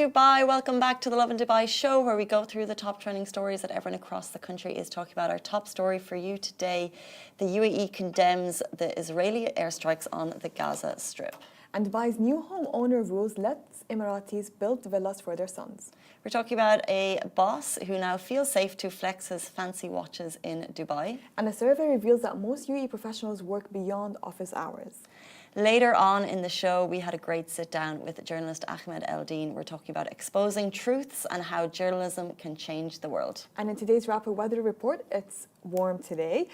Dubai. Welcome back to the Lovin Dubai show, where we go through the top trending stories that everyone across the country is talking about. Our top story for you today: the UAE condemns the Israeli airstrikes on the Gaza Strip. And Dubai's new homeowner rules lets Emiratis build villas for their sons. We're talking about a boss who now feels safe to flex his fancy watches in Dubai. And a survey reveals that most UAE professionals work beyond office hours. Later on in the show, we had a great sit down with journalist Ahmed Eldin. We're talking about exposing truths and how journalism can change the world. And in today's rapid weather report, it's warm today.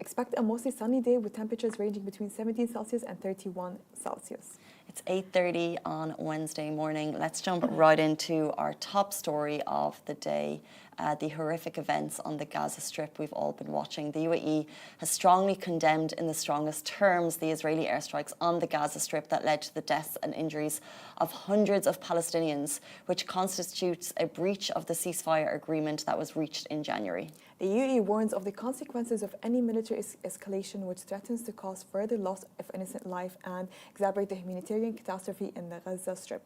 Expect a mostly sunny day with temperatures ranging between 17 Celsius and 31 Celsius. It's 8:30 on Wednesday morning. Let's jump right into our top story of the day. The horrific events on the Gaza Strip we've all been watching. The UAE has strongly condemned in the strongest terms the Israeli airstrikes on the Gaza Strip that led to the deaths and injuries of hundreds of Palestinians, which constitutes a breach of the ceasefire agreement that was reached in January. The UAE warns of the consequences of any military escalation which threatens to cause further loss of innocent life and exacerbate the humanitarian catastrophe in the Gaza Strip.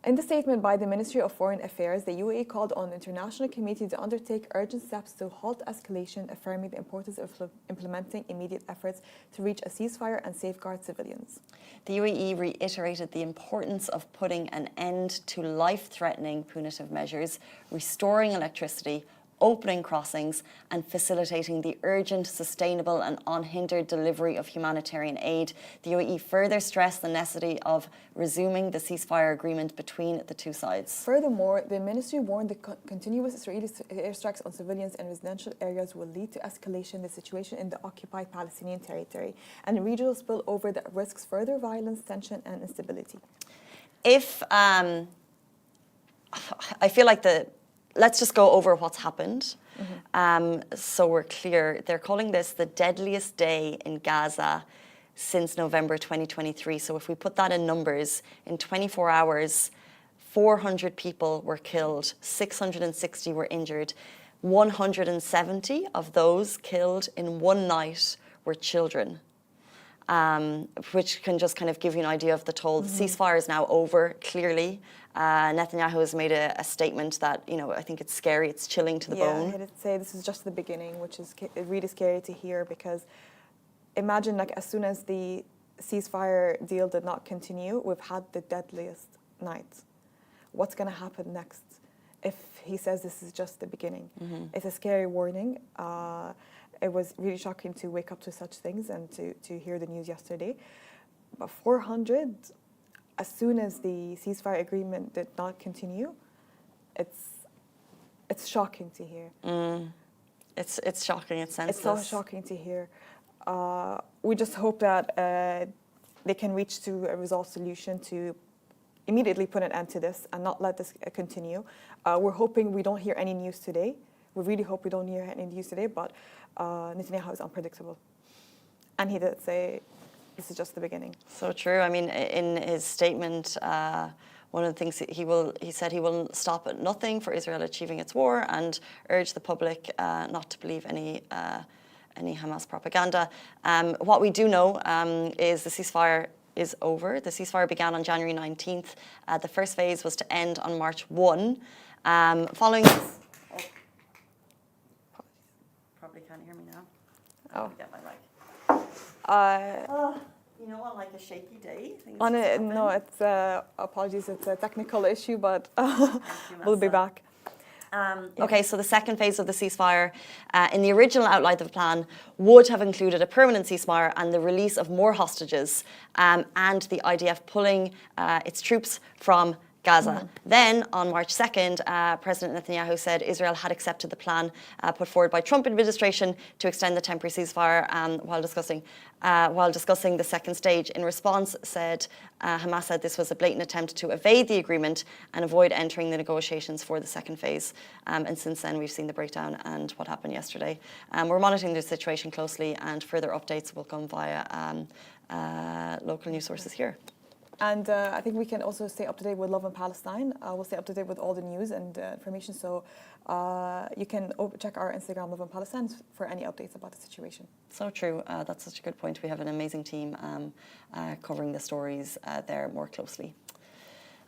In the statement by the Ministry of Foreign Affairs, the UAE called on the international community to undertake urgent steps to halt escalation, affirming the importance of implementing immediate efforts to reach a ceasefire and safeguard civilians. The UAE reiterated the importance of putting an end to life-threatening punitive measures, restoring electricity, opening crossings, and facilitating the urgent, sustainable and unhindered delivery of humanitarian aid. The UAE further stressed the necessity of resuming the ceasefire agreement between the two sides. Furthermore, the ministry warned the continuous Israeli airstrikes on civilians and residential areas will lead to escalation in the situation in the occupied Palestinian territory and regional spillover that risks further violence, tension and instability. I feel like let's just go over what's happened. So we're clear. They're calling this the deadliest day in Gaza since November 2023. So if we put that in numbers, in 24 hours, 400 people were killed, 660 were injured. 170 of those killed in one night were children. Which can just kind of give you an idea of the toll. The ceasefire is now over, clearly. Netanyahu has made a statement that, I think it's scary, it's chilling to the bone. Yeah, I did say this is just the beginning, which is really scary to hear, because imagine like as soon as the ceasefire deal did not continue, we've had the deadliest night. What's going to happen next if he says this is just the beginning? It's a scary warning. It was really shocking to wake up to such things and to hear the news yesterday. But 400, as soon as the ceasefire agreement did not continue, it's shocking to hear. It's shocking, it's senseless. It's so shocking to hear. We just hope that they can reach to a resolved solution to immediately put an end to this and not let this continue. We're hoping we don't hear any news today. We really hope we don't hear any news today, but Netanyahu is unpredictable. And he did say this is just the beginning. So true. I mean, in his statement, one of the things he said he will stop at nothing for Israel achieving its war and urge the public not to believe any Hamas propaganda. What we do know is the ceasefire is over. The ceasefire began on January 19th. The first phase was to end on March 1. Following this... Probably can't hear me now. Oh. Get my mic. On like a shaky day. No, it's apologies. It's a technical issue, but we'll be back. Okay, so the second phase of the ceasefire, in the original outline of the plan, would have included a permanent ceasefire and the release of more hostages, and the IDF pulling its troops from Gaza. Then, on March 2nd, President Netanyahu said Israel had accepted the plan put forward by Trump administration to extend the temporary ceasefire while discussing the second stage. In response, Hamas said this was a blatant attempt to evade the agreement and avoid entering the negotiations for the second phase. And since then, we've seen the breakdown and what happened yesterday. We're monitoring the situation closely, and further updates will come via local news sources here. And I think we can also stay up to date with Lovin Palestine. We'll stay up to date with all the news and information. So you can check our Instagram, Lovin Palestine, for any updates about the situation. So true. That's such a good point. We have an amazing team covering the stories there more closely.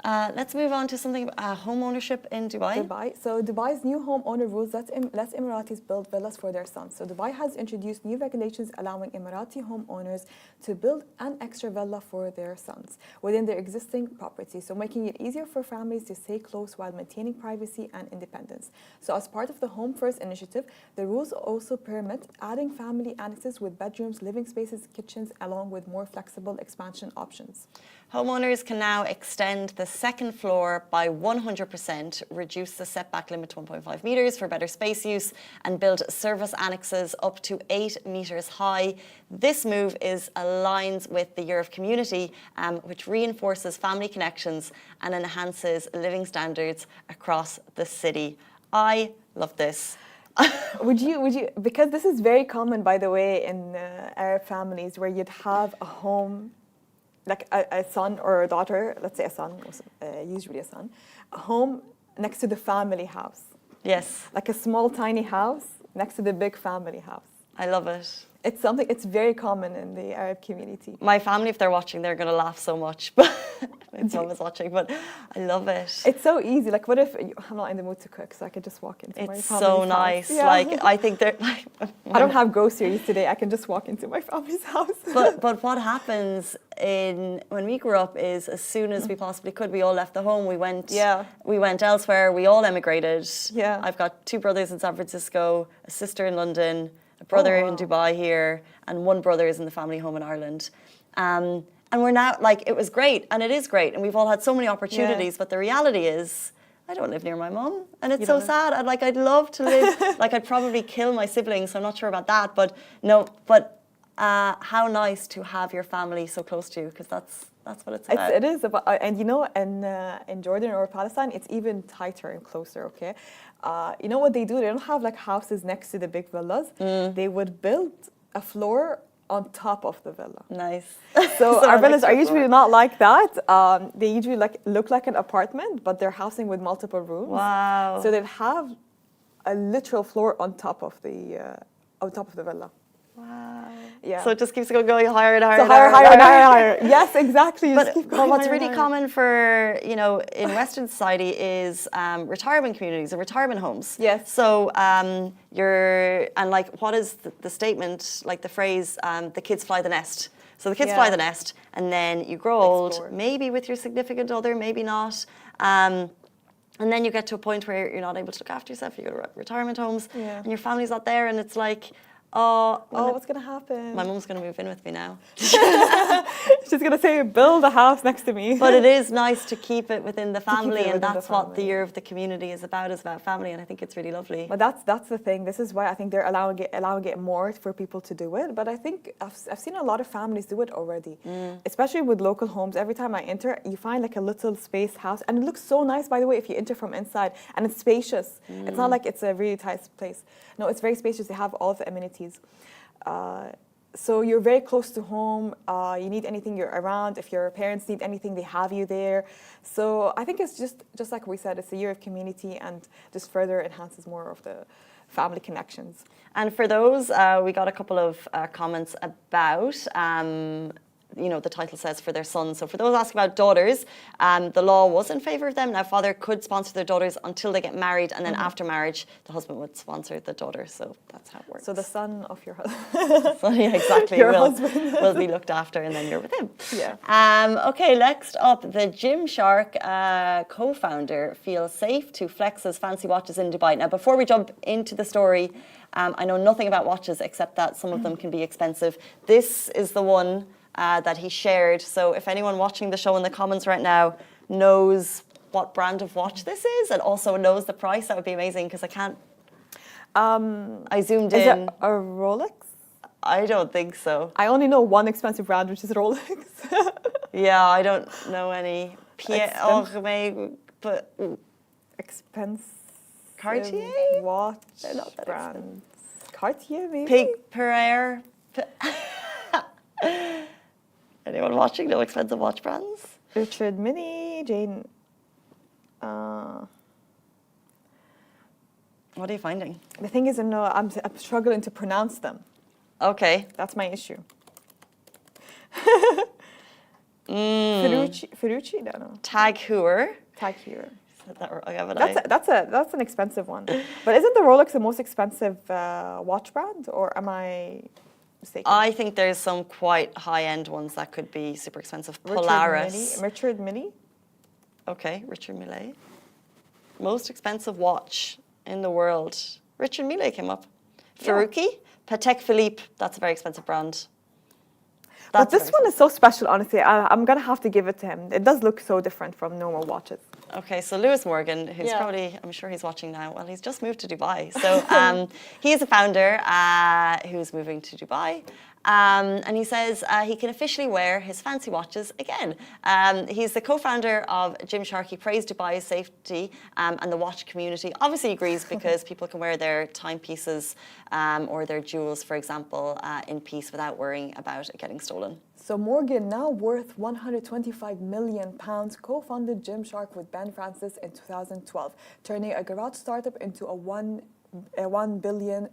Let's move on to something about home ownership in Dubai. Dubai. So Dubai's new homeowner rules lets Emiratis build villas for their sons. So Dubai has introduced new regulations allowing Emirati homeowners to build an extra villa for their sons within their existing property. So making it easier for families to stay close while maintaining privacy and independence. So as part of the Home First initiative, the rules also permit adding family annexes with bedrooms, living spaces, kitchens, along with more flexible expansion options. Homeowners can now extend the second floor by 100%, reduce the setback limit to 1.5 metres for better space use, and build service annexes up to 8 metres high. This move aligns with the Year of Community, which reinforces family connections and enhances living standards across the city. I love this. Would you, because this is very common, by the way, in Arab families, where you'd have a home, like a son or a daughter, let's say a son, usually a son, a home next to the family house. Yes. Like a small, tiny house next to the big family house. I love it. It's very common in the Arab community. My family, if they're watching, they're going to laugh so much. But my mom is watching, but I love it. It's so easy. Like, what if I'm not in the mood to cook, so I could just walk into my family's house? It's so nice. Yeah. Like, I think they're like. I don't have groceries today. I can just walk into my family's house. But what happens when we grew up is, as soon as we possibly could, we all left the home. We went elsewhere. We all emigrated. Yeah. I've got 2 brothers in San Francisco, a sister in London, a brother in Dubai here, and 1 brother is in the family home in Ireland. And we're now, like, it was great, and it is great, and we've all had so many opportunities, but the reality is, I don't live near my mum, and it's so sad. I'd love to live, like, I'd probably kill my siblings, so I'm not sure about that, but how nice to have your family so close to you, because that's what it's about. It is about, and you know, in Jordan or Palestine, it's even tighter and closer, okay? You know what they do? They don't have like houses next to the big villas. They would build a floor on top of the villa. Nice. So our villas are usually not like that. They usually look like an apartment, but they're housing with multiple rooms. Wow. So they'd have a literal floor on top of the villa. Wow. Yeah. So it just keeps going higher and higher. So higher. Yes, exactly. But what's really common for, in Western society is retirement communities and retirement homes. Yes. So what is the statement, like the phrase, the kids fly the nest. So the kids fly the nest, and then you grow old, maybe with your significant other, maybe not. And then you get to a point where you're not able to look after yourself. You go to retirement homes, and your family's not there, and it's like, what's going to happen? My mum's going to move in with me now. She's going to say, build a house next to me. But it is nice to keep it within the family, and that's what the Year of the Community is about family, and I think it's really lovely. But that's the thing. This is why I think they're allowing it more for people to do it. But I think I've seen a lot of families do it already, especially with local homes. Every time I enter, you find like a little space house, and it looks so nice, by the way, if you enter from inside, and it's spacious. It's not like it's a really tight place. No, it's very spacious. They have all of the amenities. So you're very close to home. You need anything, you're around. If your parents need anything, they have you there. So I think it's just like we said, it's a Year of Community, and just further enhances more of the family connections. And for those, we got a couple of comments about the title says for their sons. So for those asking about daughters, the law was in favour of them. Now, father could sponsor their daughters until they get married, and then after marriage, the husband would sponsor the daughter. So that's how it works. So the son of your husband. So, yeah, exactly. Your husband will be looked after, and then you're with him. Yeah. Okay, next up, the Gymshark co-founder feels safe to flex his fancy watches in Dubai. Now, before we jump into the story, I know nothing about watches except that some of them can be expensive. This is the one that he shared. So if anyone watching the show in the comments right now knows what brand of watch this is and also knows the price, that would be amazing, because I can't. I zoomed in. Is it a Rolex? I don't think so. I only know one expensive brand, which is Rolex. Yeah, I don't know any. Expensive Cartier? Watch They're not that brands. Cartier, maybe? Pig Perrier. Anyone watching know expensive watch brands? Richard Mille, Jane. What are you finding? The thing is, I'm struggling to pronounce them. Okay. That's my issue. Ferrucci? No. Tag Heuer. Tag Heuer. Said that wrong, haven't I? That's an expensive one. But isn't the Rolex the most expensive watch brand, or am I mistaken? I think there's some quite high-end ones that could be super expensive. Polaris. Richard Mille. Okay, Richard Mille. Most expensive watch in the world. Richard Mille came up. Ferrucci, Patek Philippe. That's a very expensive brand. But this one is so special, honestly. I'm going to have to give it to him. It does look so different from normal watches. Okay, so Lewis Morgan, who's probably, I'm sure he's watching now. Well, he's just moved to Dubai. So he is a founder who's moving to Dubai. And he says he can officially wear his fancy watches again. He's the co-founder of Gymshark. He praised Dubai's safety and the watch community. Obviously agrees because people can wear their timepieces or their jewels, for example, in peace without worrying about it getting stolen. So Morgan, now worth £125 million, co-founded Gymshark with Ben Francis in 2012, turning a garage startup into a £1 billion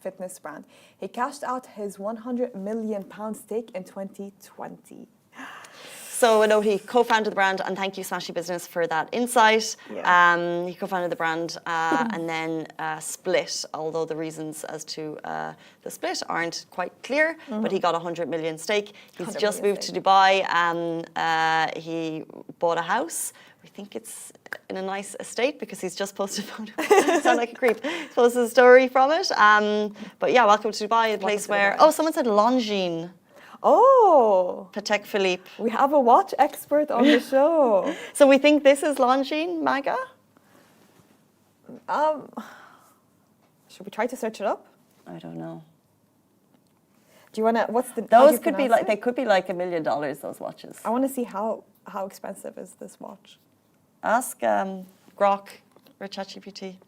fitness brand. He cashed out his £100 million stake in 2020. So, no, he co-founded the brand, and thank you, Smashy Business, for that insight. Yeah. He co-founded the brand and then split, although the reasons as to the split aren't quite clear, but he got a £100 million stake. He's just moved to Dubai. He bought a house. We think it's in a nice estate because he's just posted a photo. Sound like a creep. He's posted a story from it. But yeah, welcome to Dubai, a place where... Oh, someone said Longines. Oh! Patek Philippe. We have a watch expert on the show. So we think this is Longines, Maga? Should we try to search it up? I don't know. Do you want to... What's the... Those could be like... They could be like $1 million, those watches. I want to see how expensive is this watch. Ask Grok or ChatGPT.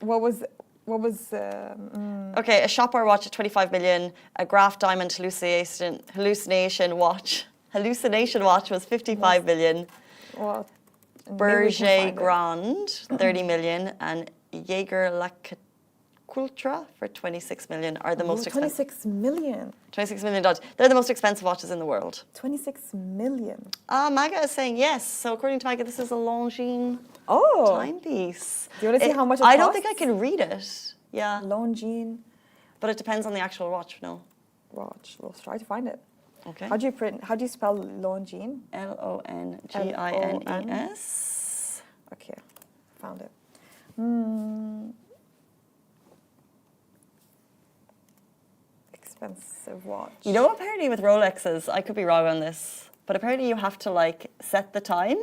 What was Okay, a Shopware watch at 25 million, a Graph Diamond hallucination watch was 55 million. What? Berger Grand, 30 million, and Jaeger LaCultre for 26 million are the most expensive. 26 million. $26 million. They're the most expensive watches in the world. 26 million. Maga is saying yes. So according to Maga, this is a Longines timepiece. Do you want to see how much it costs? I don't think I can read it. Yeah. Longines. But it depends on the actual watch, no? Watch. We'll try to find it. Okay. How do you spell Longines? Longines. Okay. Found it. Expensive watch. You know, apparently with Rolexes, I could be wrong on this, but apparently you have to like set the time.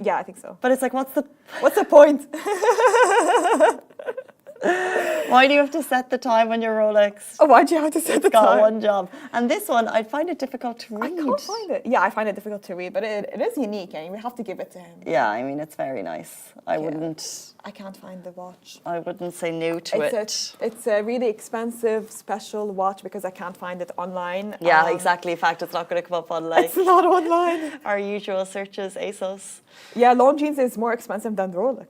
Yeah, I think so. But it's like, what's the point? Why do you have to set the time on your Rolex? Oh, why do you have to set the time? It's got one job. And this one, I'd find it difficult to read. I can't find it. Yeah, I find it difficult to read, but it is unique, and we have to give it to him. Yeah, I mean, it's very nice. I can't find the watch. I wouldn't say no to it. It's a really expensive, special watch because I can't find it online. Yeah, exactly. In fact, it's not going to come up on like... It's not online. Our usual searches, ASOS. Yeah, Longines is more expensive than Rolex.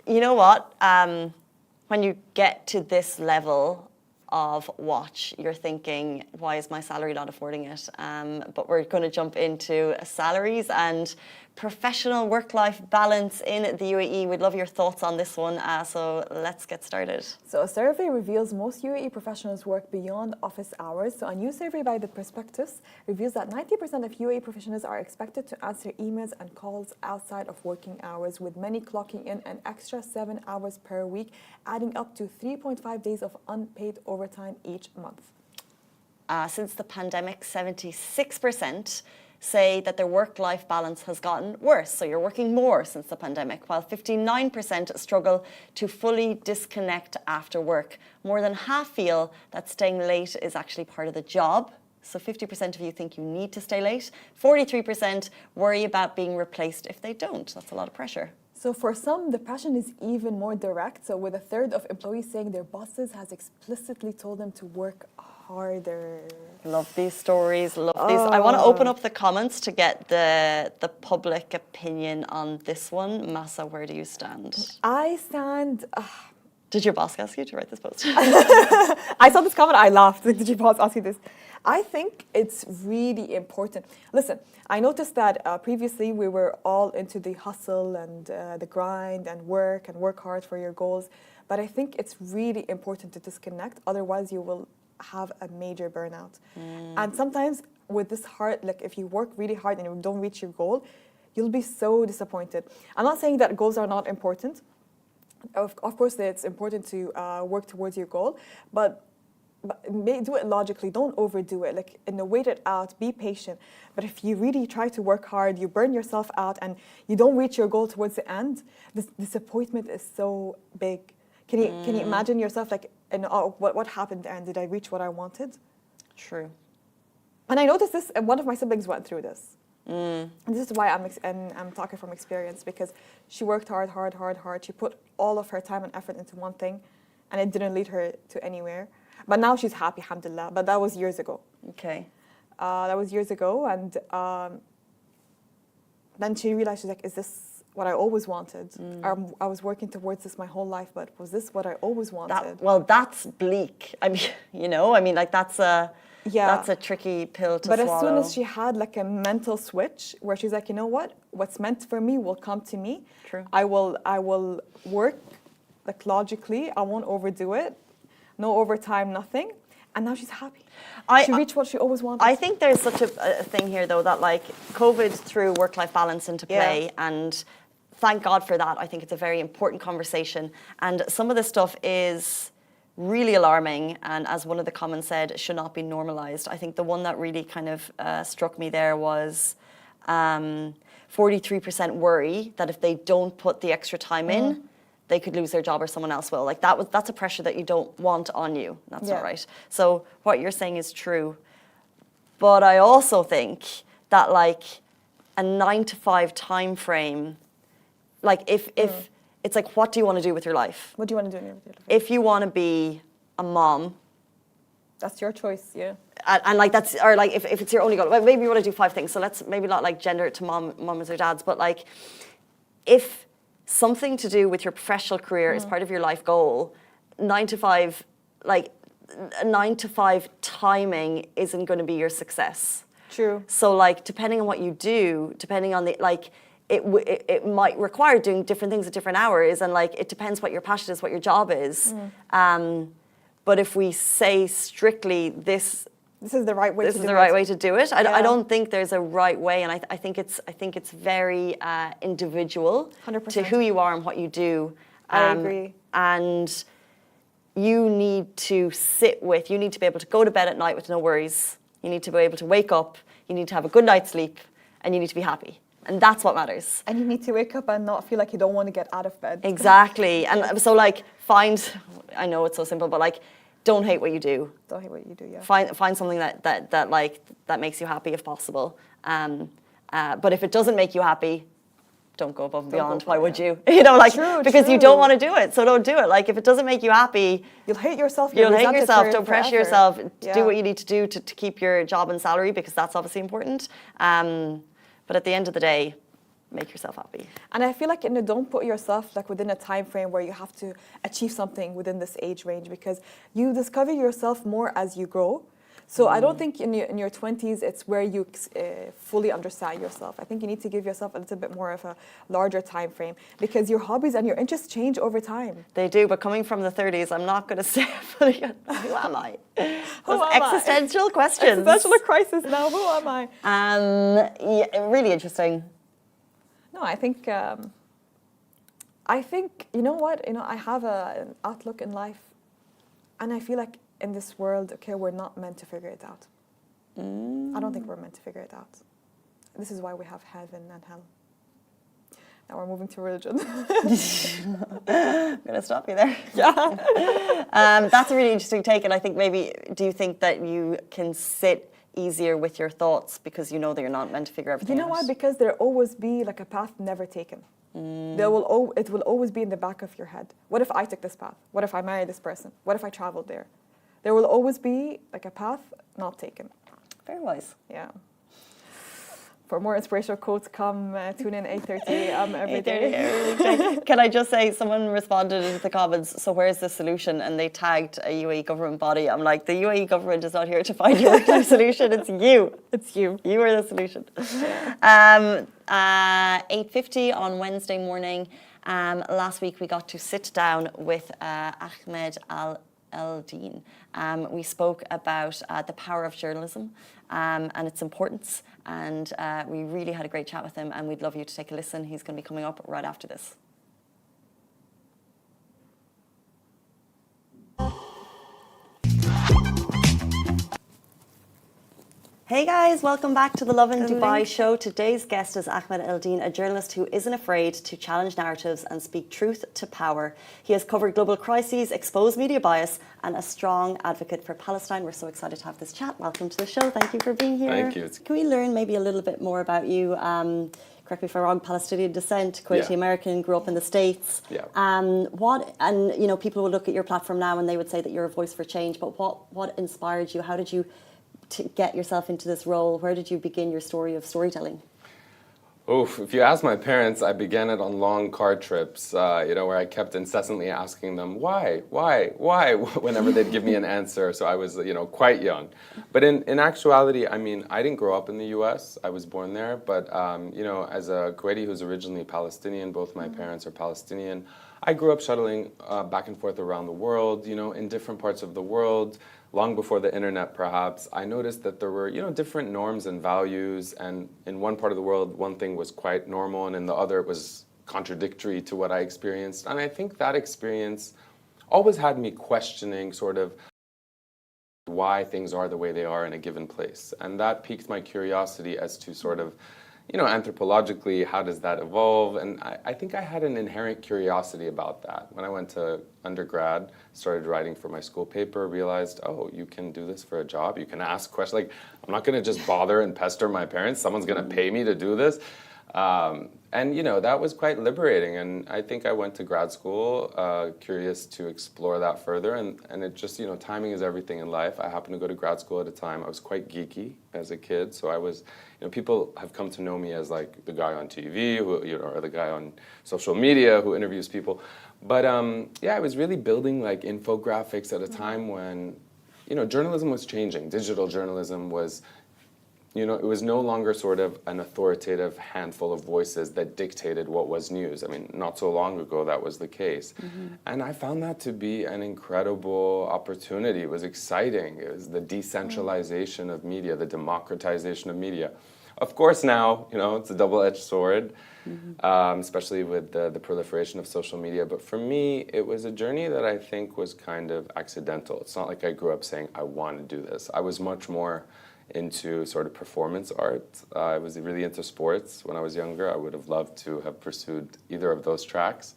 You know what? When you get to this level of watch, you're thinking, why is my salary not affording it? But we're going to jump into salaries and professional work-life balance in the UAE. We'd love your thoughts on this one, so let's get started. So a survey reveals most UAE professionals work beyond office hours. So a new survey by the Prospectus reveals that 90% of UAE professionals are expected to answer emails and calls outside of working hours, with many clocking in an extra 7 hours per week, adding up to 3.5 days of unpaid overtime each month. Since the pandemic, 76% say that their work-life balance has gotten worse. So you're working more since the pandemic, while 59% struggle to fully disconnect after work. More than half feel that staying late is actually part of the job. So 50% of you think you need to stay late. 43% worry about being replaced if they don't. That's a lot of pressure. So for some, the pressure is even more direct. So with a third of employees saying their bosses has explicitly told them to work harder. Love these stories, love these. I want to open up the comments to get the public opinion on this one. Massa, where do you stand? I stand... Did your boss ask you to write this post? I saw this comment, I laughed. Like, did your boss ask you this? I think it's really important. Listen, I noticed that previously we were all into the hustle and the grind and work hard for your goals. But I think it's really important to disconnect. Otherwise, you will have a major burnout. And sometimes with this hard, like if you work really hard and you don't reach your goal, you'll be so disappointed. I'm not saying that goals are not important. Of course, it's important to work towards your goal, but do it logically. Don't overdo it. Like, wait it out. Be patient. But if you really try to work hard, you burn yourself out, and you don't reach your goal towards the end, this disappointment is so big. Can you imagine yourself like, what happened there, and did I reach what I wanted? True. And I noticed this, and one of my siblings went through this. And this is why I'm talking from experience, because she worked hard. She put all of her time and effort into one thing, and it didn't lead her to anywhere. But now she's happy, alhamdulillah. But that was years ago. Okay. That was years ago, and then she realized, she's like, is this what I always wanted? I was working towards this my whole life, but was this what I always wanted? That's bleak. I mean, like that's a tricky pill to swallow. But as soon as she had like a mental switch where she's like, you know what? What's meant for me will come to me. True. I will work like logically. I won't overdo it. No overtime, nothing. And now she's happy. She reached what she always wanted. I think there's such a thing here, though, that like COVID threw work-life balance into play, and thank God for that. I think it's a very important conversation. And some of this stuff is really alarming, and as one of the comments said, should not be normalized. I think the one that really kind of struck me there was 43% worry that if they don't put the extra time in, they could lose their job or someone else will. Like that's a pressure that you don't want on you. That's not right. So what you're saying is true. But I also think that like a 9 to 5 time frame, like if it's like, what do you want to do with your life? What do you want to do in your life? If you want to be a mom, that's your choice, yeah. And like that's, or like if it's your only goal, well, maybe you want to do 5 things. So let's maybe not like gender it to moms or dads, but like if something to do with your professional career is part of your life goal, 9 to 5, like 9 to 5 timing isn't going to be your success. True. So like depending on what you do, depending on the like, it might require doing different things at different hours, and like it depends what your passion is, what your job is. But if we say strictly this is the right way. This is the right way to do it. I don't think there's a right way, and I think it's very individual 100%. to who you are and what you do. I agree. And you need to sit with. You need to be able to go to bed at night with no worries. You need to be able to wake up. You need to have a good night's sleep, and you need to be happy. And that's what matters. And you need to wake up and not feel like you don't want to get out of bed. Exactly. And so like I know it's so simple, but like don't hate what you do. Don't hate what you do, yeah. Find something that makes you happy if possible. But if it doesn't make you happy, don't go above and beyond. Why would you? You know, like because you don't want to do it, so don't do it. Like if it doesn't make you happy, you'll hate yourself. You'll hate yourself. Don't pressure yourself. Do what you need to do to keep your job and salary, because that's obviously important. But at the end of the day, make yourself happy. And I feel like don't put yourself like within a time frame where you have to achieve something within this age range, because you discover yourself more as you grow. So I don't think in your 20s it's where you fully understand yourself. I think you need to give yourself a little bit more of a larger time frame, because your hobbies and your interests change over time. They do, but coming from the 30s, I'm not going to say fully. Who am I? Existential questions. Existential crisis now. Who am I? Yeah, really interesting. No, I think you know what? I have an outlook in life, and I feel like in this world, okay, we're not meant to figure it out. I don't think we're meant to figure it out. This is why we have heaven and hell. Now we're moving to religion. I'm going to stop you there. Yeah. That's a really interesting take, and I think do you think that you can sit easier with your thoughts because you know that you're not meant to figure everything out? You know why? Because there'll always be like a path never taken. It will always be in the back of your head. What if I took this path? What if I married this person? What if I traveled there? There will always be like a path not taken. Very wise. Yeah. For more inspirational quotes, come tune in 8:30 every day. Every day. Can I just say, someone responded in the comments, so where's the solution? And they tagged a UAE government body. I'm like, the UAE government is not here to find your work-life solution. It's you. It's you. You are the solution. 8:50 on Wednesday morning. Last week we got to sit down with Ahmed Eldin. We spoke about the power of journalism and its importance, and we really had a great chat with him, and we'd love you to take a listen. He's going to be coming up right after this. Hey guys, welcome back to the Lovin Dubai show. Today's guest is Ahmed Eldin, a journalist who isn't afraid to challenge narratives and speak truth to power. He has covered global crises, exposed media bias, and a strong advocate for Palestine. We're so excited to have this chat. Welcome to the show. Thank you for being here. Thank you. Can we learn maybe a little bit more about you? Correct me if I'm wrong, Palestinian descent, Kuwaiti American, grew up in the States. Yeah. People will look at your platform now and they would say that you're a voice for change, but what inspired you? How did you to get yourself into this role? Where did you begin your story of storytelling? If you ask my parents, I began it on long car trips, where I kept incessantly asking them, why, whenever they'd give me an answer. So I was, quite young. But in actuality, I mean, I didn't grow up in the U.S. I was born there. But, as a Kuwaiti who's originally Palestinian, both my parents are Palestinian, I grew up shuttling back and forth around the world, in different parts of the world. Long before the internet, perhaps, I noticed that there were, different norms and values, and in one part of the world, one thing was quite normal, and in the other, it was contradictory to what I experienced. And I think that experience always had me questioning sort of why things are the way they are in a given place. And that piqued my curiosity as to sort of, anthropologically, how does that evolve? And I think I had an inherent curiosity about that. When I went to undergrad, started writing for my school paper, realized, you can do this for a job. You can ask questions. Like, I'm not going to just bother and pester my parents. Someone's going to pay me to do this. That was quite liberating. And I think I went to grad school, curious to explore that further. And it just, timing is everything in life. I happened to go to grad school at a time. I was quite geeky as a kid. So I was, people have come to know me as like the guy on TV, who, or the guy on social media who interviews people. But I was really building like infographics at a time when, journalism was changing. Digital journalism was, it was no longer sort of an authoritative handful of voices that dictated what was news. I mean, not so long ago that was the case. And I found that to be an incredible opportunity. It was exciting. It was the decentralization of media, the democratization of media. Of course now, it's a double-edged sword, especially with the proliferation of social media. But for me, it was a journey that I think was kind of accidental. It's not like I grew up saying, I want to do this. I was much more into sort of performance art. I was really into sports when I was younger. I would have loved to have pursued either of those tracks,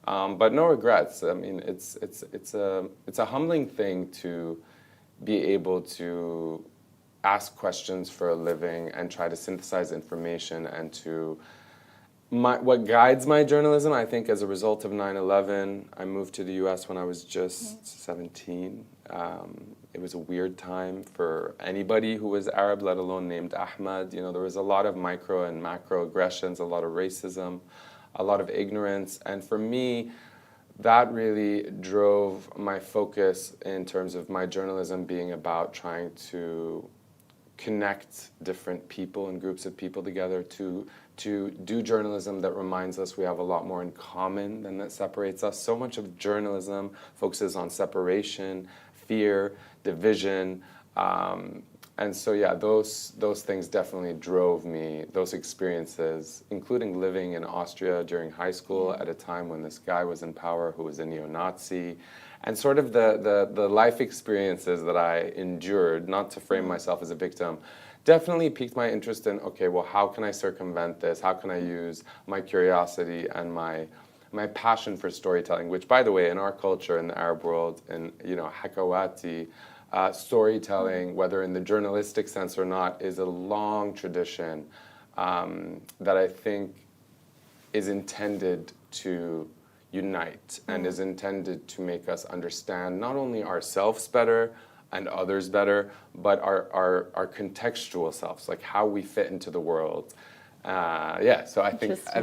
but no regrets. I mean, it's a humbling thing to be able to ask questions for a living and try to synthesize information and to what guides my journalism. I think as a result of 9/11, I moved to the U.S. when I was just 17. It was a weird time for anybody who was Arab, let alone named Ahmed. There was a lot of micro and macro aggressions, a lot of racism, a lot of ignorance. And for me, that really drove my focus in terms of my journalism being about trying to connect different people and groups of people together to do journalism that reminds us we have a lot more in common than that separates us. So much of journalism focuses on separation, fear, division, and so those things definitely drove me, those experiences, including living in Austria during high school at a time when this guy was in power who was a neo-Nazi, and sort of the life experiences that I endured, not to frame myself as a victim, definitely piqued my interest in, okay, well, how can I circumvent this? How can I use my curiosity and my passion for storytelling, which, by the way, in our culture, in the Arab world, in Hakawati, storytelling, whether in the journalistic sense or not, is a long tradition that I think is intended to unite and is intended to make us understand not only ourselves better, and others better, but our contextual selves, like how we fit into the world. So I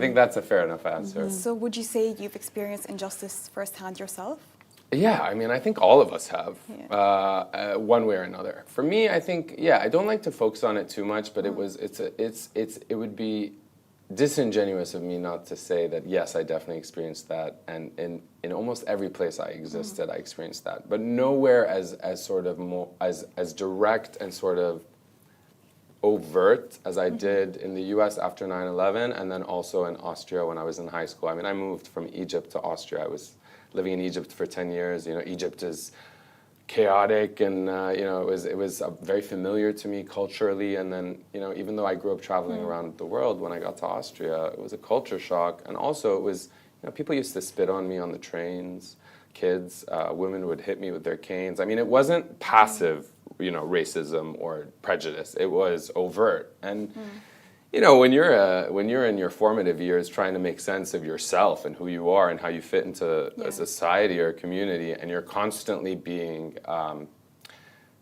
think that's a fair enough answer. So would you say you've experienced injustice firsthand yourself? Yeah, I mean, I think all of us have, one way or another. For me, I think, I don't like to focus on it too much, but it would be disingenuous of me not to say that, yes, I definitely experienced that, and in almost every place I existed, I experienced that, but nowhere as sort of more, as direct and sort of overt as I did in the US after 9/11, and then also in Austria when I was in high school. I mean, I moved from Egypt to Austria. I was living in Egypt for 10 years. You know, Egypt is chaotic, and it was very familiar to me culturally. And then, even though I grew up traveling around the world, when I got to Austria, it was a culture shock. And also it was, people used to spit on me on the trains, kids, women would hit me with their canes. I mean, it wasn't passive, racism or prejudice. It was overt. And when you're in your formative years trying to make sense of yourself and who you are and how you fit into a society or a community, and you're constantly being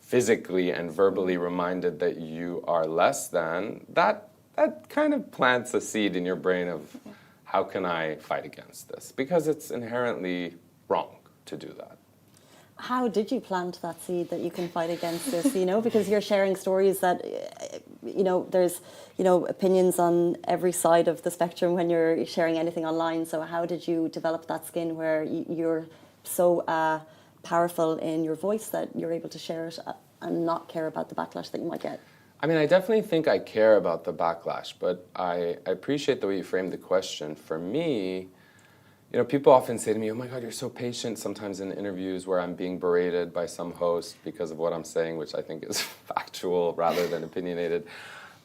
physically and verbally reminded that you are less than, that kind of plants a seed in your brain of how can I fight against this? Because it's inherently wrong to do that. How did you plant that seed that you can fight against this, because you're sharing stories that, there's, opinions on every side of the spectrum when you're sharing anything online. So how did you develop that skin where you're so powerful in your voice that you're able to share it and not care about the backlash that you might get? I mean, I definitely think I care about the backlash, but I appreciate the way you framed the question. For me, people often say to me, oh my God, you're so patient, sometimes in interviews where I'm being berated by some host because of what I'm saying, which I think is factual rather than opinionated.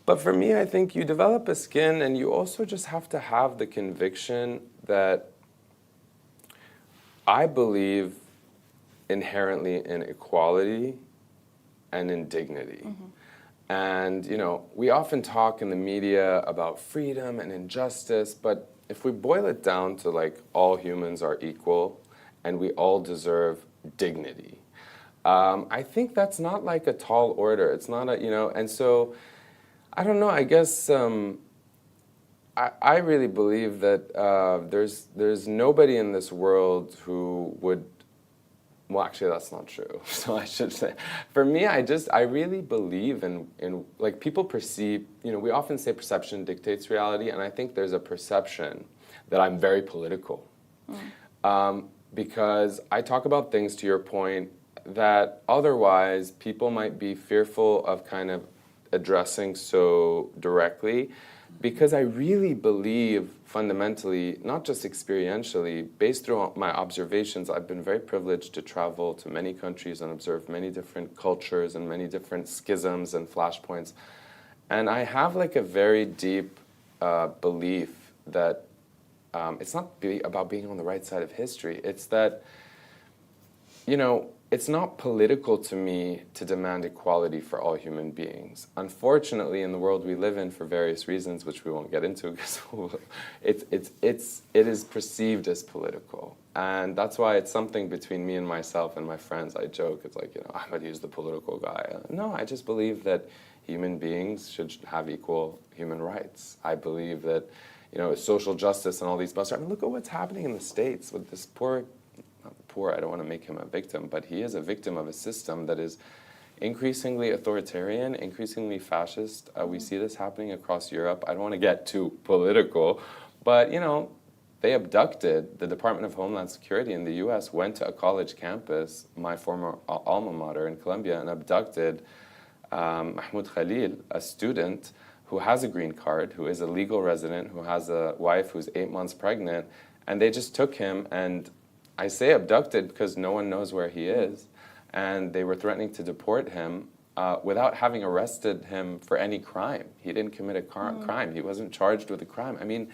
But for me, I think you develop a skin, and you also just have to have the conviction that I believe inherently in equality and in dignity. And, we often talk in the media about freedom and injustice, but if we boil it down to all humans are equal and we all deserve dignity, I think that's not a tall order. It's not and so I don't know, I guess I really believe that there's nobody in this world who would, well, actually, that's not true. So I should say, for me, I really believe in people perceive, we often say perception dictates reality, and I think there's a perception that I'm very political. Because I talk about things, to your point, that otherwise people might be fearful of kind of addressing so directly, because I really believe fundamentally, not just experientially, based through my observations, I've been very privileged to travel to many countries and observe many different cultures and many different schisms and flashpoints. And I have a very deep belief that it's not about being on the right side of history. It's that, it's not political to me to demand equality for all human beings. Unfortunately, in the world we live in, for various reasons, which we won't get into, because it is perceived as political. And that's why it's something between me and myself and my friends. I joke, it's Ahmed, he's the political guy. No, I just believe that human beings should have equal human rights. I believe that, social justice and all these buzzwords. I mean, look at what's happening in the States with this poor, I don't want to make him a victim, but he is a victim of a system that is increasingly authoritarian, increasingly fascist. We see this happening across Europe. I don't want to get too political, but, they abducted, the Department of Homeland Security in the US went to a college campus, my former alma mater in Columbia, and abducted Mahmoud Khalil, a student who has a green card, who is a legal resident, who has a wife who's 8 months pregnant, and they just took him, and I say abducted because no one knows where he is, and they were threatening to deport him without having arrested him for any crime. He didn't commit a crime. He wasn't charged with a crime. I mean,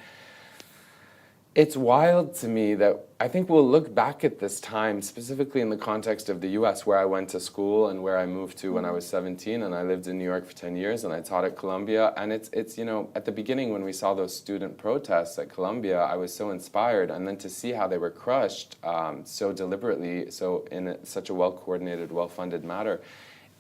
It's wild to me that I think we'll look back at this time, specifically in the context of the US, where I went to school and where I moved to when I was 17, and I lived in New York for 10 years, and I taught at Columbia. And it's you know, at the beginning when we saw those student protests at Columbia, I was so inspired, and then to see how they were crushed so deliberately, so in such a well-coordinated, well-funded manner,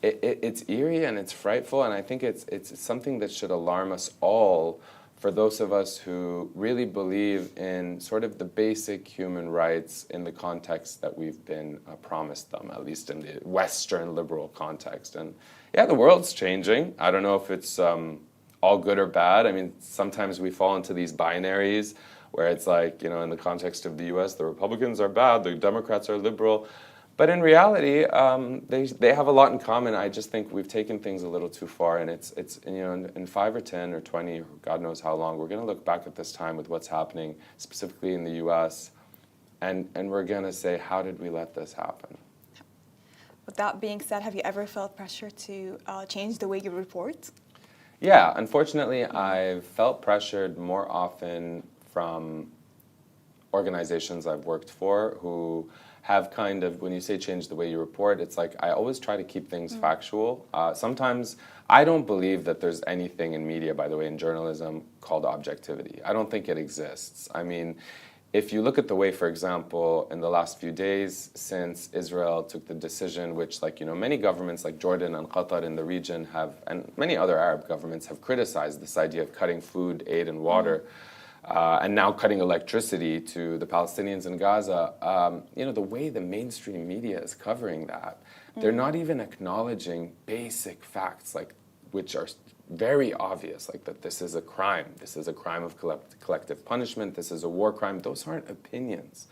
it's eerie and it's frightful, and I think it's something that should alarm us all, for those of us who really believe in sort of the basic human rights in the context that we've been promised them, at least in the Western liberal context. And yeah, the world's changing. I don't know if it's all good or bad. I mean, sometimes we fall into these binaries where it's like, you know, in the context of the US, the Republicans are bad, the Democrats are liberal. But in reality, they have a lot in common. I just think we've taken things a little too far, and it's you know, in 5 or 10 or 20, God knows how long, we're going to look back at this time with what's happening, specifically in the U.S., and we're going to say, how did we let this happen? With that being said, have you ever felt pressure to change the way you report? Yeah, unfortunately, I've felt pressured more often from organizations I've worked for who have kind of, when you say change the way you report, it's like I always try to keep things factual. Sometimes I don't believe that there's anything in media, by the way, in journalism called objectivity. I don't think it exists. I mean, if you look at the way, for example, in the last few days since Israel took the decision, which, like, you know, many governments like Jordan and Qatar in the region have, and many other Arab governments have criticized this idea of cutting food, aid, and water. And now cutting electricity to the Palestinians in Gaza, you know, the way the mainstream media is covering that, they're not even acknowledging basic facts, like, which are very obvious, like that this is a crime. This is a crime of collective punishment. This is a war crime. Those aren't opinions.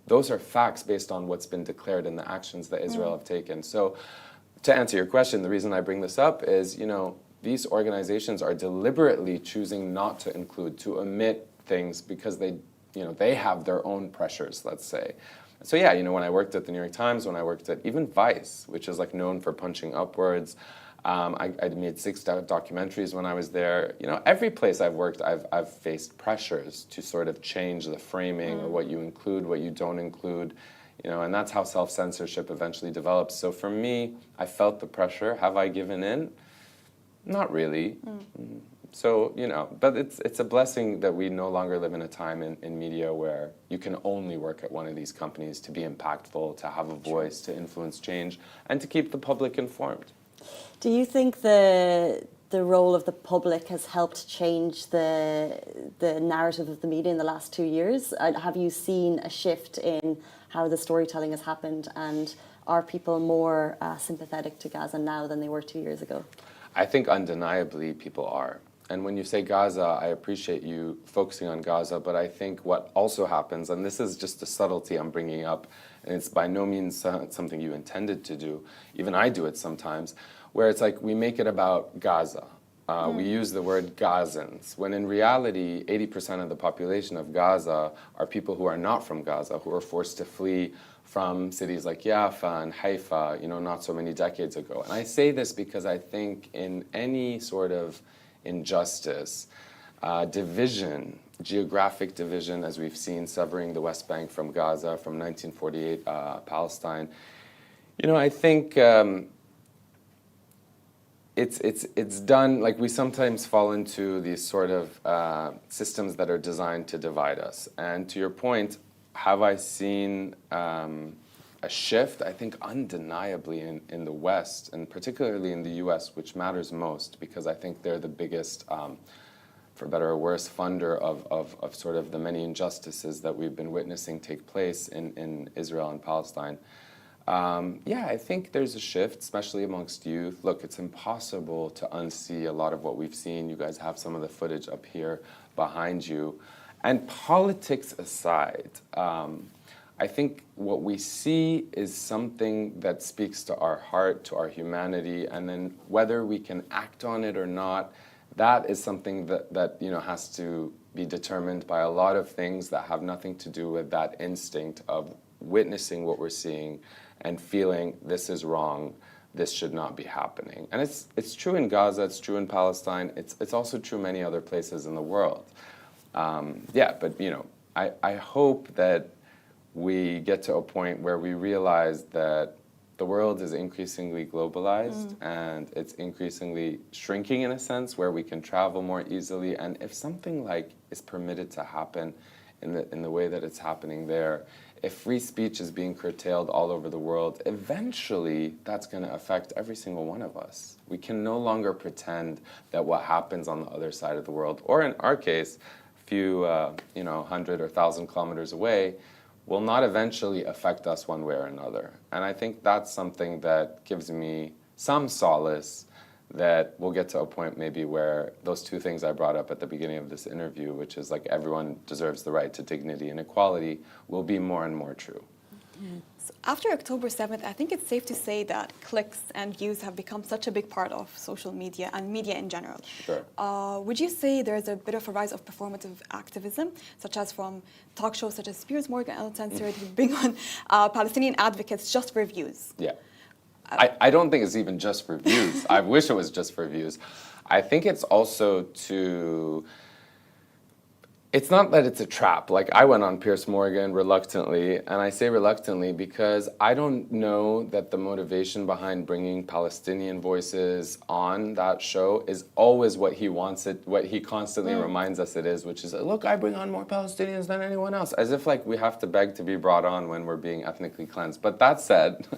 Those are facts based on what's been declared and the actions that Israel have taken. So to answer your question, the reason I bring this up is, you know, these organizations are deliberately choosing not to include, to omit things because they, you know, they have their own pressures, let's say. So yeah, you know, when I worked at the New York Times, when I worked at even Vice, which is like known for punching upwards, I made 6 documentaries when I was there. You know, every place I've worked, I've faced pressures to sort of change the framing or what you include, what you don't include. You know, and that's how self-censorship eventually develops. So for me, I felt the pressure. Have I given in? Not really. So, you know, but it's a blessing that we no longer live in a time in media where you can only work at one of these companies to be impactful, to have a voice, to influence change, and to keep the public informed. Do you think the role of the public has helped change the narrative of the media in the last 2 years? Have you seen a shift in how the storytelling has happened, and are people more sympathetic to Gaza now than they were 2 years ago? I think undeniably people are. And when you say Gaza, I appreciate you focusing on Gaza, but I think what also happens, and this is just a subtlety I'm bringing up, and it's by no means something you intended to do, even I do it sometimes, where it's like we make it about Gaza. We use the word Gazans, when in reality, 80% of the population of Gaza are people who are not from Gaza, who are forced to flee from cities like Jaffa and Haifa, you know, not so many decades ago. And I say this because I think in any sort of injustice, division, geographic division, as we've seen, severing the West Bank from Gaza from 1948, Palestine, you know, I think it's done, like we sometimes fall into these sort of systems that are designed to divide us. And to your point, have I seen a shift? I think undeniably in the West, and particularly in the US, which matters most because I think they're the biggest, for better or worse, funder of sort of the many injustices that we've been witnessing take place in Israel and Palestine. Yeah, I think there's a shift, especially amongst youth. Look, it's impossible to unsee a lot of what we've seen. You guys have some of the footage up here behind you. And politics aside, I think what we see is something that speaks to our heart, to our humanity, and then whether we can act on it or not, that is something that you know, has to be determined by a lot of things that have nothing to do with that instinct of witnessing what we're seeing and feeling this is wrong, this should not be happening. And it's true in Gaza, it's true in Palestine, it's also true many other places in the world. Yeah, but you know, I hope that we get to a point where we realize that the world is increasingly globalized and it's increasingly shrinking in a sense where we can travel more easily. And if something like is permitted to happen in the way that it's happening there, if free speech is being curtailed all over the world, eventually that's going to affect every single one of us. We can no longer pretend that what happens on the other side of the world, or in our case, a few 100 or 1,000 kilometers away, will not eventually affect us one way or another. And I think that's something that gives me some solace that we'll get to a point maybe where those two things I brought up at the beginning of this interview, which is like everyone deserves the right to dignity and equality, will be more and more true. So after October 7th, I think it's safe to say that clicks and views have become such a big part of social media and media in general. Sure. Would you say there's a bit of a rise of performative activism, such as from talk shows such as Piers Morgan, Uncensored, who bring on Palestinian advocates just for views? Yeah. I don't think it's even just for views. I wish it was just for views. I think it's also to... It's not that it's a trap. Like, I went on Piers Morgan reluctantly, and I say reluctantly because I don't know that the motivation behind bringing Palestinian voices on that show is always what he wants it, what he constantly reminds us it is, which is, look, I bring on more Palestinians than anyone else, as if like we have to beg to be brought on when we're being ethnically cleansed. But that said,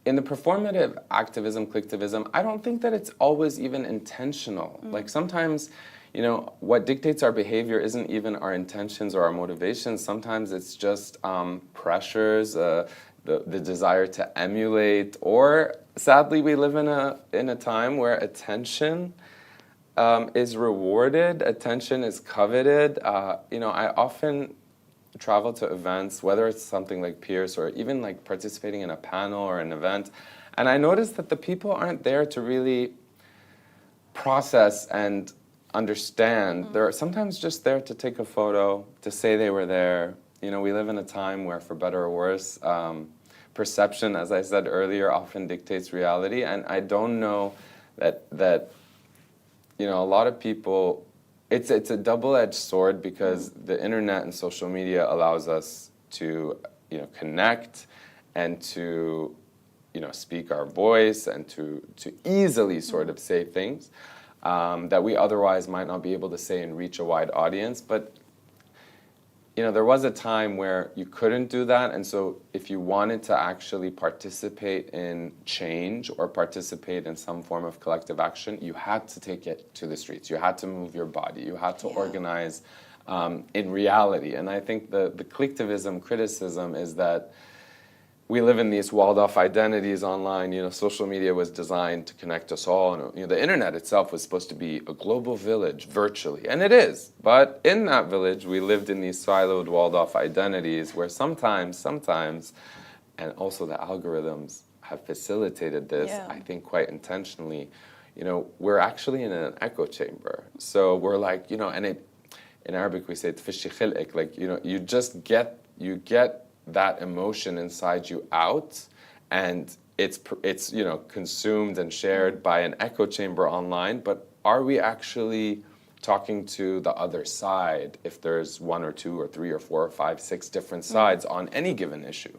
in the performative activism, clicktivism, I don't think that it's always even intentional. Like sometimes, you know, what dictates our behavior isn't even our intentions or our motivations. Sometimes it's just pressures, the desire to emulate, or sadly, we live in a time where attention is rewarded, attention is coveted. You know, I often travel to events, whether it's something like Pierce or even like participating in a panel or an event, and I notice that the people aren't there to really process and understand. They're sometimes just there to take a photo, to say they were there. You know, we live in a time where, for better or worse, perception, as I said earlier, often dictates reality, and I don't know that you know, a lot of people, it's a double-edged sword because the internet and social media allows us to, you know, connect and to, you know, speak our voice and to easily sort of say things that we otherwise might not be able to say and reach a wide audience. But, you know, there was a time where you couldn't do that, and so if you wanted to actually participate in change or participate in some form of collective action, you had to take it to the streets. You had to move your body. You had to organize in reality. And I think the collectivism criticism is that we live in these walled-off identities online. You know, social media was designed to connect us all, and you know, the internet itself was supposed to be a global village, virtually, and it is. But in that village, we lived in these siloed, walled-off identities where sometimes, and also the algorithms have facilitated this, I think quite intentionally, you know, we're actually in an echo chamber. So we're like, you know, and in Arabic we say, tfishi khil'ik, like, you know, you get that emotion inside you out, and it's you know, consumed and shared by an echo chamber online. But are we actually talking to the other side if there's one or two or three or four or five, six different sides on any given issue?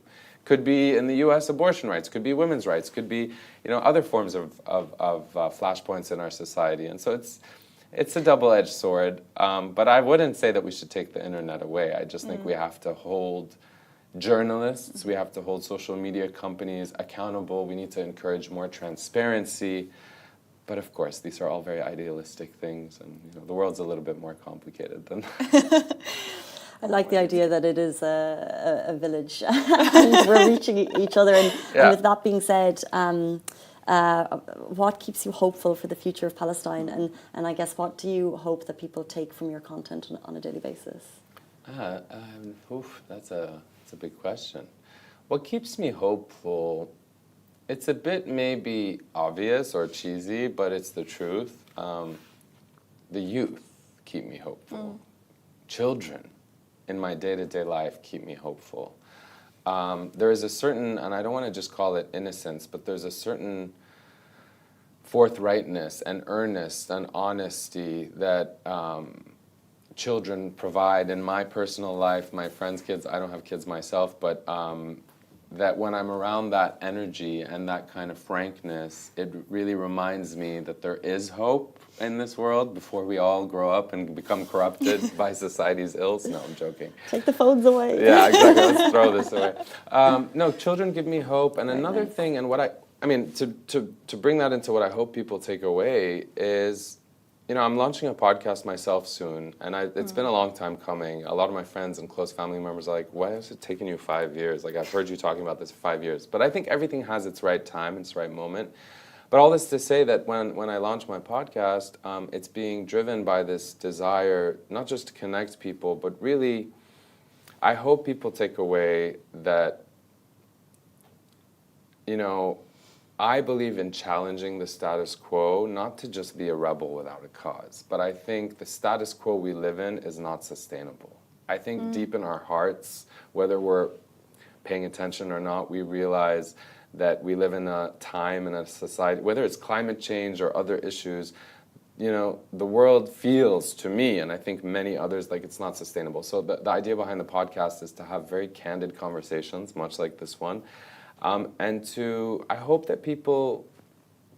Could be in the U.S. abortion rights, could be women's rights, could be, you know, other forms of flashpoints in our society. And so it's a double-edged sword. But I wouldn't say that we should take the internet away. I just think we have to hold journalists, we have to hold social media companies accountable. We need to encourage more transparency. But of course, these are all very idealistic things, and you know, the world's a little bit more complicated than that. I like the idea that it is a village and we're reaching each other. And with that being said, what keeps you hopeful for the future of Palestine? And I guess, what do you hope that people take from your content on a daily basis? That's a big question. What keeps me hopeful, it's a bit maybe obvious or cheesy, but it's the truth. The youth keep me hopeful. Children in my day-to-day life keep me hopeful. There is a certain, and I don't want to just call it innocence, but there's a certain forthrightness and earnest and honesty that children provide in my personal life, my friends' kids. I don't have kids myself, but that when I'm around that energy and that kind of frankness, it really reminds me that there is hope in this world before we all grow up and become corrupted by society's ills. No, I'm joking. Take the phones away. Yeah, exactly. Let's throw this away. No, children give me hope. And Very another nice. thing, and what I mean, to bring that into what I hope people take away is, I'm launching a podcast myself soon, and it's been a long time coming. A lot of my friends and close family members are like, why has it taken you 5 years? Like, I've heard you talking about this for 5 years. But I think everything has its right time, its right moment. But all this to say that when I launch my podcast, it's being driven by this desire, not just to connect people, but really, I hope people take away that, I believe in challenging the status quo, not to just be a rebel without a cause, but I think the status quo we live in is not sustainable. I think deep in our hearts, whether we're paying attention or not, we realize that we live in a time and a society, whether it's climate change or other issues, the world feels to me, and I think many others, like it's not sustainable. So the idea behind the podcast is to have very candid conversations, much like this one. I hope that people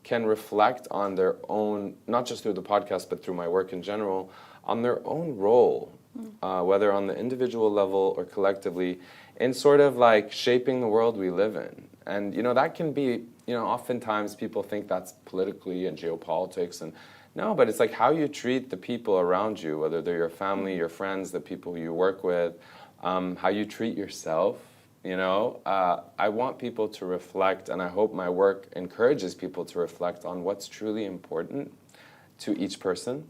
can reflect on their own, not just through the podcast, but through my work in general, on their own role, whether on the individual level or collectively, in sort of like shaping the world we live in. And, that can be, oftentimes people think that's politically and geopolitics, and no, but it's like how you treat the people around you, whether they're your family, your friends, the people you work with, how you treat yourself. I want people to reflect, and I hope my work encourages people to reflect on what's truly important to each person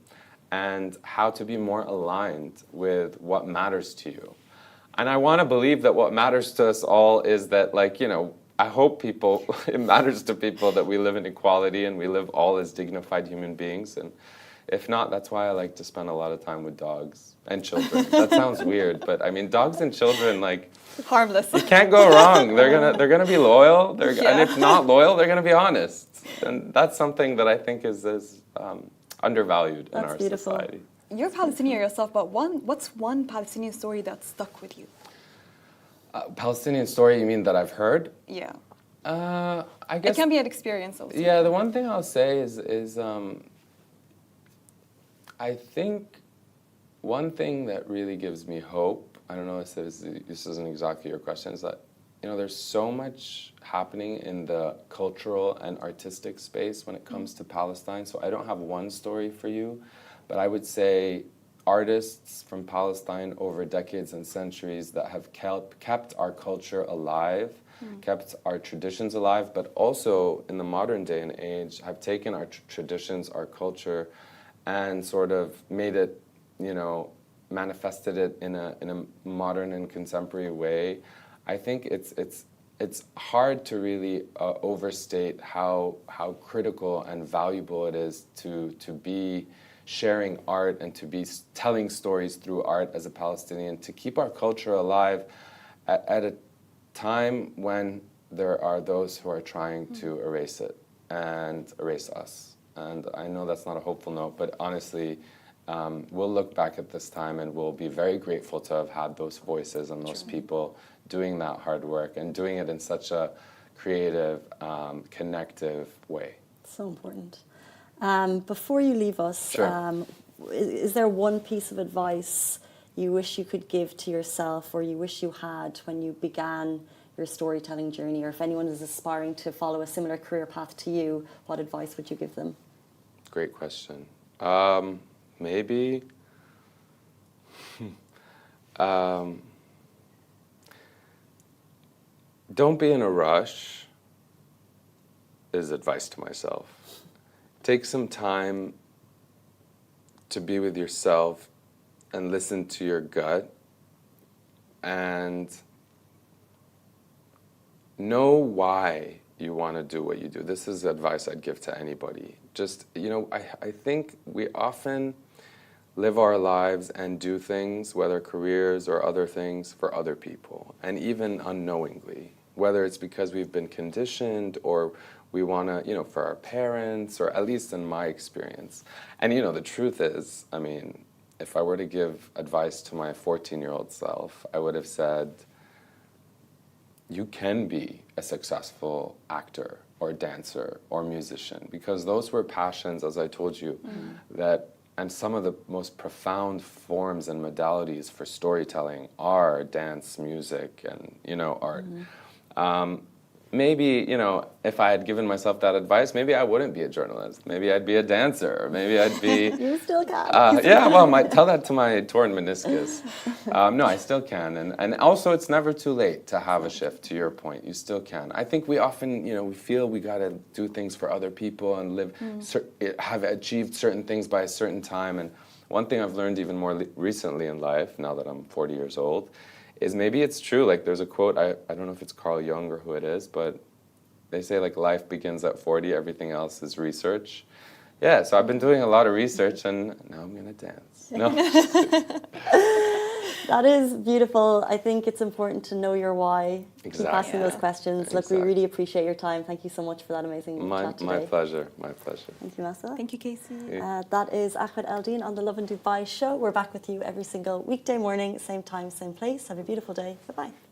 and how to be more aligned with what matters to you. And I want to believe that what matters to us all is that, I hope it matters to people that we live in equality and we live all as dignified human beings. And if not, that's why I like to spend a lot of time with dogs and children. That sounds weird, but I mean, dogs and children, Harmless. you can't go wrong. They're gonna be loyal. Yeah. And if not loyal, they're gonna be honest. And that's something that I think is undervalued in That's our beautiful. society. You're Palestinian yourself, but what's one Palestinian story that stuck with you? Palestinian story, you mean that I've heard? Yeah. I It guess. can be an experience also. Yeah, the one thing I'll say is I think one thing that really gives me hope, I don't know if this isn't exactly your question, is that there's so much happening in the cultural and artistic space when it comes to Palestine. So I don't have one story for you, but I would say artists from Palestine over decades and centuries that have kept our culture alive, kept our traditions alive, but also in the modern day and age have taken our traditions, our culture, and sort of made it, manifested it in a modern and contemporary way. I think it's hard to really overstate how critical and valuable it is to be sharing art and to be telling stories through art as a Palestinian, to keep our culture alive at a time when there are those who are trying to erase it and erase us. And I know that's not a hopeful note, but honestly, we'll look back at this time and we'll be very grateful to have had those voices and those people doing that hard work and doing it in such a creative, connective way. So important. Before you leave us, Sure. Is there one piece of advice you wish you could give to yourself or you wish you had when you began your storytelling journey? Or if anyone is aspiring to follow a similar career path to you, what advice would you give them? Great question. Maybe don't be in a rush is advice to myself. Take some time to be with yourself and listen to your gut and know why you want to do what you do. This is advice I'd give to anybody. Just, I think we often live our lives and do things, whether careers or other things, for other people, and even unknowingly, whether it's because we've been conditioned or we want to, for our parents, or at least in my experience. And, the truth is, if I were to give advice to my 14-year-old self, I would have said, you can be a successful actor or dancer or musician, because those were passions, as I told you, and some of the most profound forms and modalities for storytelling are dance, music, and, art. Maybe, if I had given myself that advice, maybe I wouldn't be a journalist. Maybe I'd be a dancer, or maybe I'd be... You still can. Tell that to my torn meniscus. No, I still can. And also, it's never too late to have a shift, to your point. You still can. I think we often, we feel we got to do things for other people and have achieved certain things by a certain time. And one thing I've learned even more recently in life, now that I'm 40 years old, is maybe it's true. Like, there's a quote, I don't know if it's Carl Jung or who it is, but they say, like, life begins at 40, everything else is research. Yeah, so I've been doing a lot of research, and now I'm going to dance. No. That is beautiful. I think it's important to know your why. Exactly. Keep asking those questions. Look, we really appreciate your time. Thank you so much for that amazing chat today. My pleasure. My pleasure. Thank you, Masa. Thank you, Casey. That is Ahmed Eldin on the Lovin Dubai show. We're back with you every single weekday morning, same time, same place. Have a beautiful day. Bye-bye.